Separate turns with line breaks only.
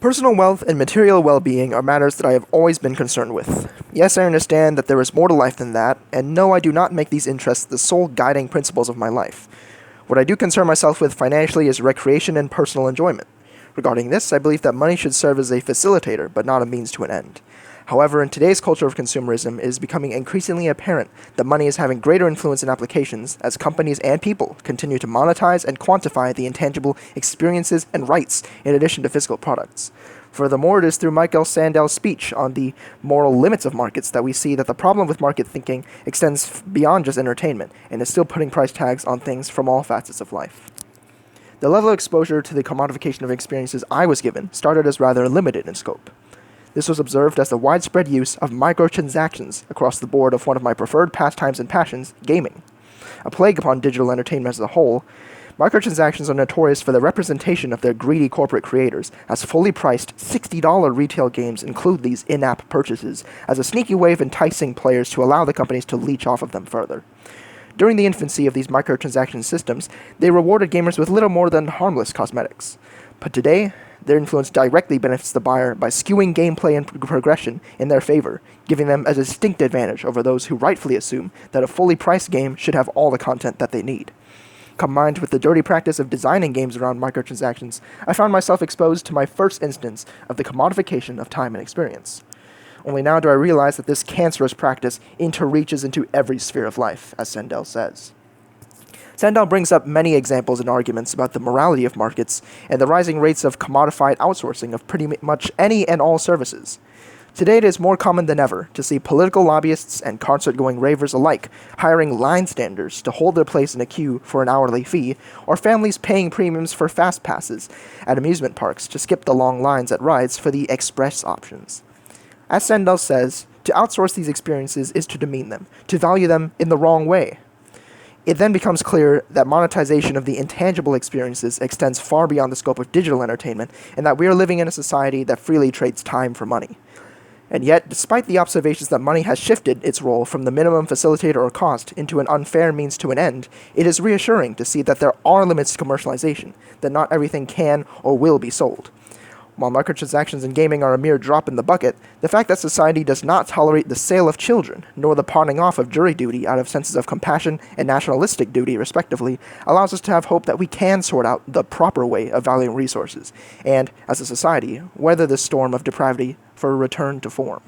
Personal wealth and material well-being are matters that I have always been concerned with. Yes, I understand that there is more to life than that, and no, I do not make these interests the sole guiding principles of my life. What I do concern myself with financially is recreation and personal enjoyment. Regarding this, I believe that money should serve as a facilitator, but not a means to an end. However, in today's culture of consumerism, it is becoming increasingly apparent that money is having greater influence in applications as companies and people continue to monetize and quantify the intangible experiences and rights in addition to physical products. Furthermore, it is through Michael Sandel's speech on the moral limits of markets that we see that the problem with market thinking extends beyond just entertainment and is still putting price tags on things from all facets of life. The level of exposure to the commodification of experiences I was given started as rather limited in scope. This was observed as the widespread use of microtransactions across the board of one of my preferred pastimes and passions, gaming. A plague upon digital entertainment as a whole, microtransactions are notorious for the representation of their greedy corporate creators, as fully priced $60 retail games include these in-app purchases as a sneaky way of enticing players to allow the companies to leech off of them further. During the infancy of these microtransaction systems, they rewarded gamers with little more than harmless cosmetics. But today, their influence directly benefits the buyer by skewing gameplay and progression in their favor, giving them a distinct advantage over those who rightfully assume that a fully priced game should have all the content that they need. Combined with the dirty practice of designing games around microtransactions, I found myself exposed to my first instance of the commodification of time and experience. Only now do I realize that this cancerous practice interreaches into every sphere of life, as Sandel says. Sandel brings up many examples and arguments about the morality of markets and the rising rates of commodified outsourcing of pretty much any and all services. Today it is more common than ever to see political lobbyists and concert-going ravers alike hiring line standers to hold their place in a queue for an hourly fee, or families paying premiums for fast passes at amusement parks to skip the long lines at rides for the express options. As Sandel says, to outsource these experiences is to demean them, to value them in the wrong way. It then becomes clear that monetization of the intangible experiences extends far beyond the scope of digital entertainment, and that we are living in a society that freely trades time for money. And yet, despite the observations that money has shifted its role from the minimum facilitator or cost into an unfair means to an end, it is reassuring to see that there are limits to commercialization, that not everything can or will be sold. While microtransactions in gaming are a mere drop in the bucket, the fact that society does not tolerate the sale of children, nor the pawning off of jury duty out of senses of compassion and nationalistic duty, respectively, allows us to have hope that we can sort out the proper way of valuing resources, and, as a society, weather this storm of depravity for a return to form.